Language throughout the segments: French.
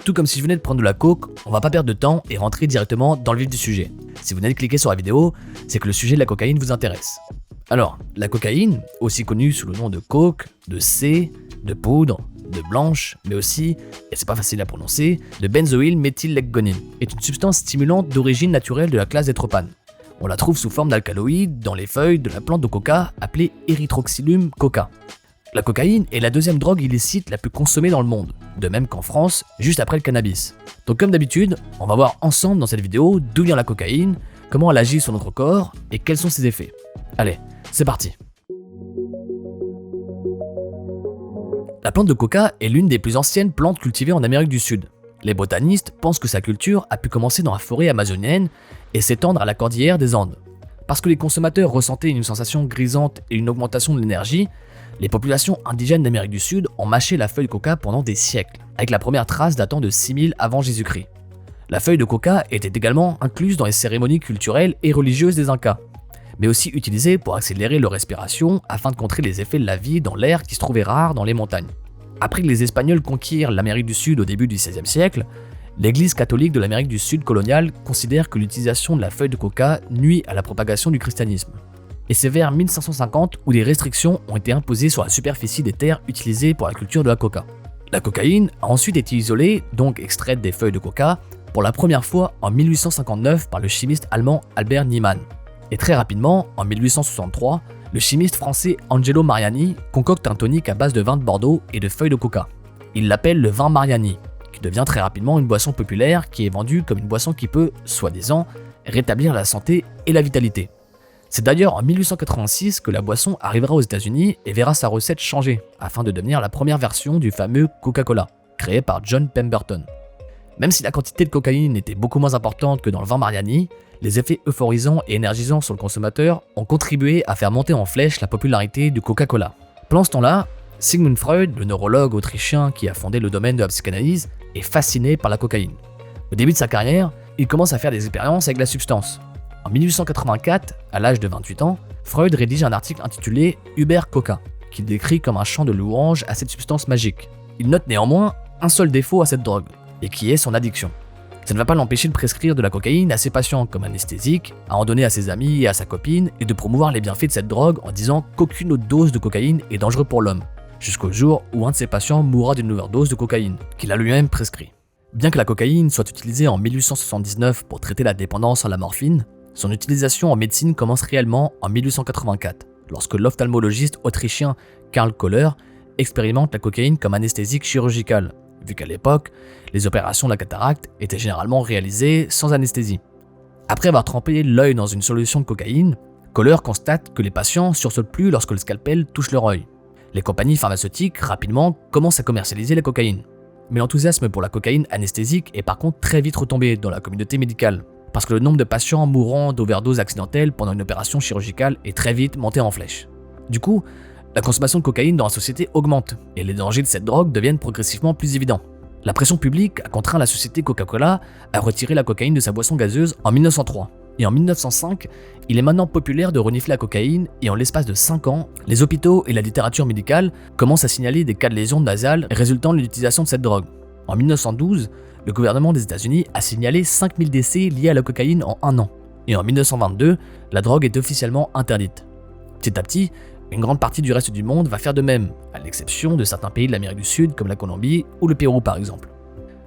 Tout comme si je venais de prendre de la coke, on va pas perdre de temps et rentrer directement dans le vif du sujet. Si vous venez de cliquer sur la vidéo, c'est que le sujet de la cocaïne vous intéresse. Alors, la cocaïne, aussi connue sous le nom de coke, de C, de poudre, de blanche, mais aussi, et c'est pas facile à prononcer, de benzoylméthyllecgonine, est une substance stimulante d'origine naturelle de la classe des tropanes. On la trouve sous forme d'alcaloïde dans les feuilles de la plante de coca appelée Erythroxylum coca. La cocaïne est la deuxième drogue illicite la plus consommée dans le monde, de même qu'en France, juste après le cannabis. Donc comme d'habitude, on va voir ensemble dans cette vidéo d'où vient la cocaïne, comment elle agit sur notre corps et quels sont ses effets. Allez, c'est parti. La plante de coca est l'une des plus anciennes plantes cultivées en Amérique du Sud. Les botanistes pensent que sa culture a pu commencer dans la forêt amazonienne et s'étendre à la cordillère des Andes. Parce que les consommateurs ressentaient une sensation grisante et une augmentation de l'énergie, les populations indigènes d'Amérique du Sud ont mâché la feuille de coca pendant des siècles, avec la première trace datant de 6000 avant Jésus-Christ. La feuille de coca était également incluse dans les cérémonies culturelles et religieuses des Incas, mais aussi utilisée pour accélérer leur respiration afin de contrer les effets de la vie dans l'air qui se trouvait rare dans les montagnes. Après que les Espagnols conquirent l'Amérique du Sud au début du XVIe siècle, l'Église catholique de l'Amérique du Sud coloniale considère que l'utilisation de la feuille de coca nuit à la propagation du christianisme. Et c'est vers 1550 où des restrictions ont été imposées sur la superficie des terres utilisées pour la culture de la coca. La cocaïne a ensuite été isolée, donc extraite des feuilles de coca, pour la première fois en 1859 par le chimiste allemand Albert Niemann. Et très rapidement, en 1863, le chimiste français Angelo Mariani concocte un tonique à base de vin de Bordeaux et de feuilles de coca. Il l'appelle le vin Mariani, qui devient très rapidement une boisson populaire qui est vendue comme une boisson qui peut, soi-disant, rétablir la santé et la vitalité. C'est d'ailleurs en 1886 que la boisson arrivera aux États-Unis et verra sa recette changer, afin de devenir la première version du fameux Coca-Cola, créé par John Pemberton. Même si la quantité de cocaïne était beaucoup moins importante que dans le vin Mariani, les effets euphorisants et énergisants sur le consommateur ont contribué à faire monter en flèche la popularité du Coca-Cola. Pendant ce temps-là, Sigmund Freud, le neurologue autrichien qui a fondé le domaine de la psychanalyse, est fasciné par la cocaïne. Au début de sa carrière, il commence à faire des expériences avec la substance. En 1884, à l'âge de 28 ans, Freud rédige un article intitulé Uber Coca, qu'il décrit comme un chant de louange à cette substance magique. Il note néanmoins un seul défaut à cette drogue, et qui est son addiction. Ça ne va pas l'empêcher de prescrire de la cocaïne à ses patients comme anesthésique, à en donner à ses amis et à sa copine, et de promouvoir les bienfaits de cette drogue en disant qu'aucune autre dose de cocaïne est dangereuse pour l'homme, jusqu'au jour où un de ses patients mourra d'une overdose de cocaïne, qu'il a lui-même prescrit. Bien que la cocaïne soit utilisée en 1879 pour traiter la dépendance à la morphine, son utilisation en médecine commence réellement en 1884, lorsque l'ophtalmologiste autrichien Karl Kohler expérimente la cocaïne comme anesthésique chirurgical, vu qu'à l'époque, les opérations de la cataracte étaient généralement réalisées sans anesthésie. Après avoir trempé l'œil dans une solution de cocaïne, Kohler constate que les patients sursautent plus lorsque le scalpel touche leur œil. Les compagnies pharmaceutiques rapidement commencent à commercialiser la cocaïne. Mais l'enthousiasme pour la cocaïne anesthésique est par contre très vite retombé dans la communauté médicale, parce que le nombre de patients mourant d'overdose accidentelle pendant une opération chirurgicale est très vite monté en flèche. Du coup, la consommation de cocaïne dans la société augmente, et les dangers de cette drogue deviennent progressivement plus évidents. La pression publique a contraint la société Coca-Cola à retirer la cocaïne de sa boisson gazeuse en 1903. Et en 1905, il est maintenant populaire de renifler la cocaïne, et en l'espace de 5 ans, les hôpitaux et la littérature médicale commencent à signaler des cas de lésions nasales résultant de l'utilisation de cette drogue. En 1912, le gouvernement des États-Unis a signalé 5000 décès liés à la cocaïne en 1 an. Et en 1922, la drogue est officiellement interdite. Petit à petit, une grande partie du reste du monde va faire de même, à l'exception de certains pays de l'Amérique du Sud comme la Colombie ou le Pérou par exemple.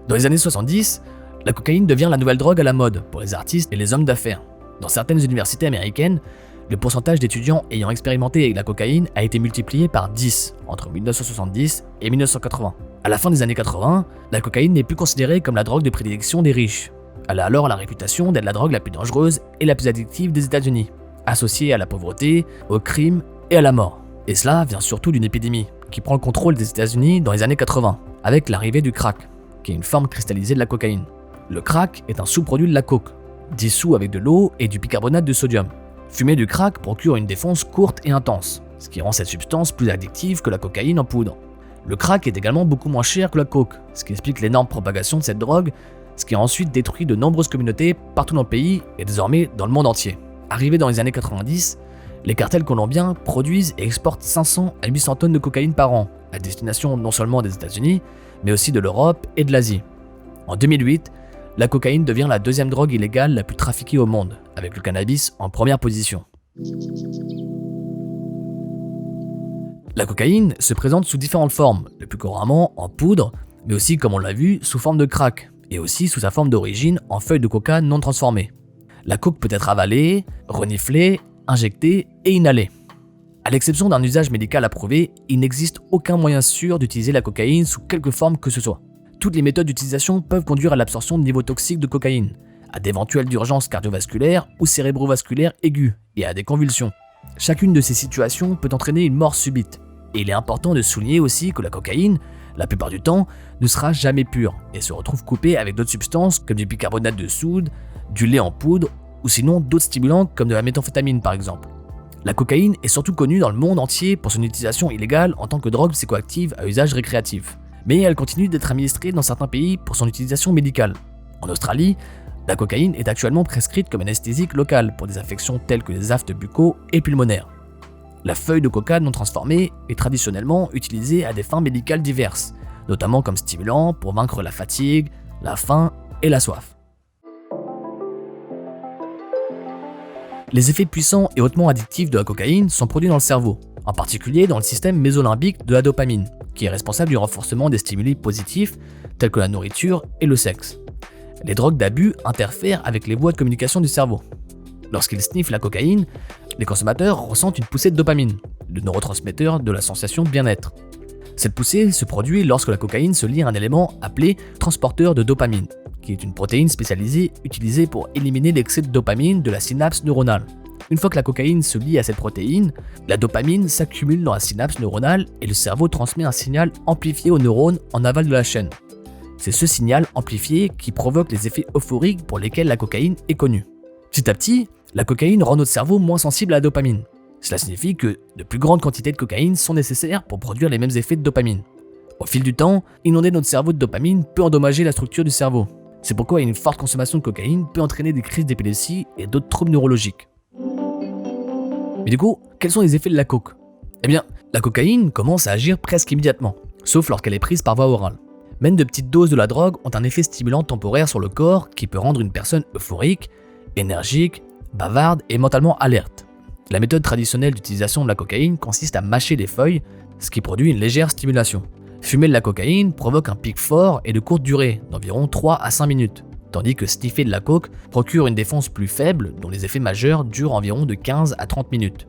Dans les années 70, la cocaïne devient la nouvelle drogue à la mode pour les artistes et les hommes d'affaires. Dans certaines universités américaines, le pourcentage d'étudiants ayant expérimenté avec la cocaïne a été multiplié par 10 entre 1970 et 1980. À la fin des années 80, la cocaïne n'est plus considérée comme la drogue de prédilection des riches. Elle a alors la réputation d'être la drogue la plus dangereuse et la plus addictive des États-Unis, associée à la pauvreté, au crime et à la mort. Et cela vient surtout d'une épidémie qui prend le contrôle des États-Unis dans les années 80, avec l'arrivée du crack, qui est une forme cristallisée de la cocaïne. Le crack est un sous-produit de la coke, dissous avec de l'eau et du bicarbonate de sodium. Fumer du crack procure une défonce courte et intense, ce qui rend cette substance plus addictive que la cocaïne en poudre. Le crack est également beaucoup moins cher que la coke, ce qui explique l'énorme propagation de cette drogue, ce qui a ensuite détruit de nombreuses communautés partout dans le pays et désormais dans le monde entier. Arrivé dans les années 90, les cartels colombiens produisent et exportent 500 à 800 tonnes de cocaïne par an, à destination non seulement des États-Unis, mais aussi de l'Europe et de l'Asie. En 2008, la cocaïne devient la deuxième drogue illégale la plus trafiquée au monde, avec le cannabis en première position. La cocaïne se présente sous différentes formes, le plus couramment en poudre, mais aussi, comme on l'a vu, sous forme de crack, et aussi sous sa forme d'origine en feuilles de coca non transformées. La coke peut être avalée, reniflée, injectée et inhalée. À l'exception d'un usage médical approuvé, il n'existe aucun moyen sûr d'utiliser la cocaïne sous quelque forme que ce soit. Toutes les méthodes d'utilisation peuvent conduire à l'absorption de niveaux toxiques de cocaïne, à d'éventuelles urgences cardiovasculaires ou cérébrovasculaires aiguës et à des convulsions. Chacune de ces situations peut entraîner une mort subite. Et il est important de souligner aussi que la cocaïne, la plupart du temps, ne sera jamais pure et se retrouve coupée avec d'autres substances comme du bicarbonate de soude, du lait en poudre ou sinon d'autres stimulants comme de la méthamphétamine par exemple. La cocaïne est surtout connue dans le monde entier pour son utilisation illégale en tant que drogue psychoactive à usage récréatif. Mais elle continue d'être administrée dans certains pays pour son utilisation médicale. En Australie, la cocaïne est actuellement prescrite comme anesthésique local pour des affections telles que les aftes buccaux et pulmonaires. La feuille de coca non transformée est traditionnellement utilisée à des fins médicales diverses, notamment comme stimulant pour vaincre la fatigue, la faim et la soif. Les effets puissants et hautement addictifs de la cocaïne sont produits dans le cerveau, en particulier dans le système mésolimbique de la dopamine, qui est responsable du renforcement des stimuli positifs tels que la nourriture et le sexe. Les drogues d'abus interfèrent avec les voies de communication du cerveau. Lorsqu'ils sniffent la cocaïne, les consommateurs ressentent une poussée de dopamine, le neurotransmetteur de la sensation de bien-être. Cette poussée se produit lorsque la cocaïne se lie à un élément appelé transporteur de dopamine, qui est une protéine spécialisée utilisée pour éliminer l'excès de dopamine de la synapse neuronale. Une fois que la cocaïne se lie à cette protéine, la dopamine s'accumule dans la synapse neuronale et le cerveau transmet un signal amplifié aux neurones en aval de la chaîne. C'est ce signal amplifié qui provoque les effets euphoriques pour lesquels la cocaïne est connue. Petit à petit, la cocaïne rend notre cerveau moins sensible à la dopamine. Cela signifie que de plus grandes quantités de cocaïne sont nécessaires pour produire les mêmes effets de dopamine. Au fil du temps, inonder notre cerveau de dopamine peut endommager la structure du cerveau. C'est pourquoi une forte consommation de cocaïne peut entraîner des crises d'épilepsie et d'autres troubles neurologiques. Mais du coup, quels sont les effets de la coke ? Eh bien, la cocaïne commence à agir presque immédiatement, sauf lorsqu'elle est prise par voie orale. Même de petites doses de la drogue ont un effet stimulant temporaire sur le corps qui peut rendre une personne euphorique, énergique, bavarde et mentalement alerte. La méthode traditionnelle d'utilisation de la cocaïne consiste à mâcher les feuilles, ce qui produit une légère stimulation. Fumer de la cocaïne provoque un pic fort et de courte durée, d'environ 3 à 5 minutes, tandis que sniffer de la coke procure une défense plus faible dont les effets majeurs durent environ de 15 à 30 minutes.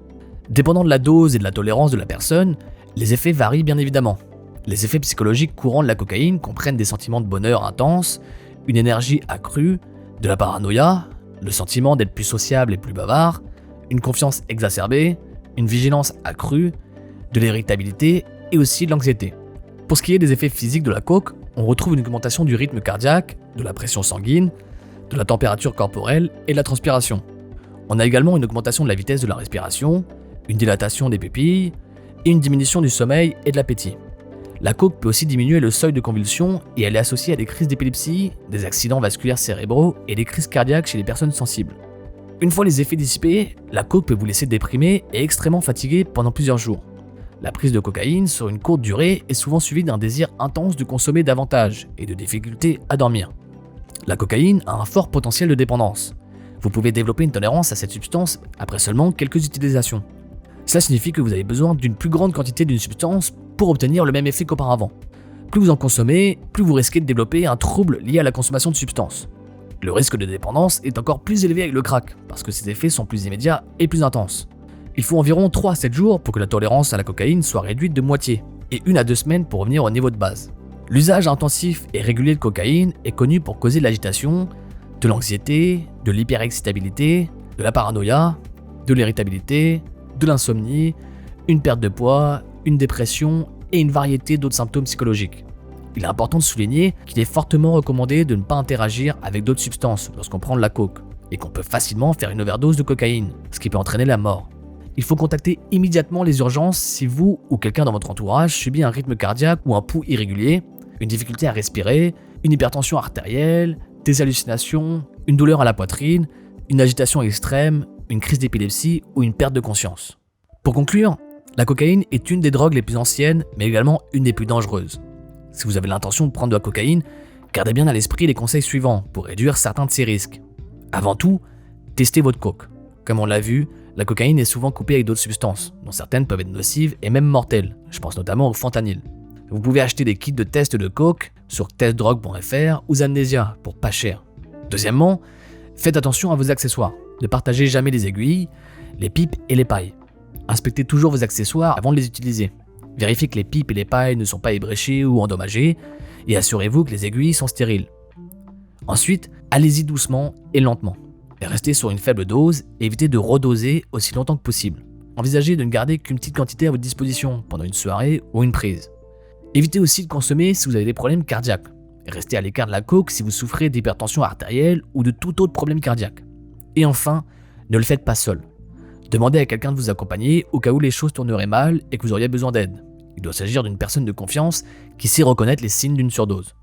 Dépendant de la dose et de la tolérance de la personne, les effets varient bien évidemment. Les effets psychologiques courants de la cocaïne comprennent des sentiments de bonheur intenses, une énergie accrue, de la paranoïa, le sentiment d'être plus sociable et plus bavard, une confiance exacerbée, une vigilance accrue, de l'irritabilité et aussi de l'anxiété. Pour ce qui est des effets physiques de la coke, on retrouve une augmentation du rythme cardiaque, de la pression sanguine, de la température corporelle et de la transpiration. On a également une augmentation de la vitesse de la respiration, une dilatation des pupilles et une diminution du sommeil et de l'appétit. La coke peut aussi diminuer le seuil de convulsion et elle est associée à des crises d'épilepsie, des accidents vasculaires cérébraux et des crises cardiaques chez les personnes sensibles. Une fois les effets dissipés, la coke peut vous laisser déprimé et extrêmement fatigué pendant plusieurs jours. La prise de cocaïne sur une courte durée est souvent suivie d'un désir intense de consommer davantage et de difficultés à dormir. La cocaïne a un fort potentiel de dépendance. Vous pouvez développer une tolérance à cette substance après seulement quelques utilisations. Cela signifie que vous avez besoin d'une plus grande quantité d'une substance pour obtenir le même effet qu'auparavant. Plus vous en consommez, plus vous risquez de développer un trouble lié à la consommation de substances. Le risque de dépendance est encore plus élevé avec le crack, parce que ses effets sont plus immédiats et plus intenses. Il faut environ 3 à 7 jours pour que la tolérance à la cocaïne soit réduite de moitié, et 1 à 2 semaines pour revenir au niveau de base. L'usage intensif et régulier de cocaïne est connu pour causer de l'agitation, de l'anxiété, de l'hyperexcitabilité, de la paranoïa, de l'irritabilité, de l'insomnie, une perte de poids, une dépression et une variété d'autres symptômes psychologiques. Il est important de souligner qu'il est fortement recommandé de ne pas interagir avec d'autres substances lorsqu'on prend de la coke, et qu'on peut facilement faire une overdose de cocaïne, ce qui peut entraîner la mort. Il faut contacter immédiatement les urgences si vous ou quelqu'un dans votre entourage subit un rythme cardiaque ou un pouls irrégulier, une difficulté à respirer, une hypertension artérielle, des hallucinations, une douleur à la poitrine, une agitation extrême, une crise d'épilepsie ou une perte de conscience. Pour conclure, la cocaïne est une des drogues les plus anciennes, mais également une des plus dangereuses. Si vous avez l'intention de prendre de la cocaïne, Gardez bien à l'esprit les conseils suivants pour réduire certains de ces risques. Avant tout, testez votre coke. Comme on l'a vu, la cocaïne est souvent coupée avec d'autres substances, dont certaines peuvent être nocives et même mortelles. Je pense notamment au fentanyl. Vous pouvez acheter des kits de test de coke sur testdrogue.fr ou Zamnesia pour pas cher. Deuxièmement, faites attention à vos accessoires. Ne partagez jamais les aiguilles, les pipes et les pailles. Inspectez toujours vos accessoires avant de les utiliser. Vérifiez que les pipes et les pailles ne sont pas ébréchées ou endommagées et assurez-vous que les aiguilles sont stériles. Ensuite, allez-y doucement et lentement. Et restez sur une faible dose et évitez de redoser aussi longtemps que possible. Envisagez de ne garder qu'une petite quantité à votre disposition pendant une soirée ou une prise. Évitez aussi de consommer si vous avez des problèmes cardiaques. Et restez à l'écart de la coke si vous souffrez d'hypertension artérielle ou de tout autre problème cardiaque. Et enfin, ne le faites pas seul. Demandez à quelqu'un de vous accompagner au cas où les choses tourneraient mal et que vous auriez besoin d'aide. Il doit s'agir d'une personne de confiance qui sait reconnaître les signes d'une surdose.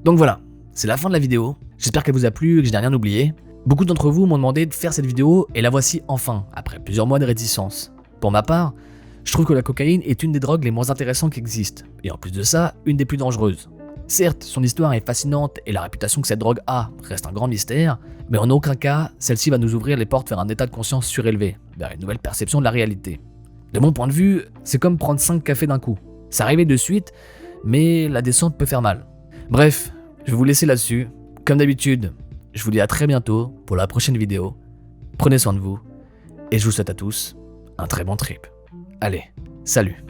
Donc voilà, c'est la fin de la vidéo. J'espère qu'elle vous a plu et que je n'ai rien oublié. Beaucoup d'entre vous m'ont demandé de faire cette vidéo et la voici enfin, après plusieurs mois de réticence. Pour ma part, je trouve que la cocaïne est une des drogues les moins intéressantes qui existent, et en plus de ça, une des plus dangereuses. Certes, son histoire est fascinante et la réputation que cette drogue a reste un grand mystère, mais en aucun cas, celle-ci va nous ouvrir les portes vers un état de conscience surélevé, vers une nouvelle perception de la réalité. De mon point de vue, c'est comme prendre 5 cafés d'un coup. Ça arrivait de suite, mais la descente peut faire mal. Bref, je vais vous laisser là-dessus. Comme d'habitude, je vous dis à très bientôt pour la prochaine vidéo. Prenez soin de vous, et je vous souhaite à tous un très bon trip. Allez, salut!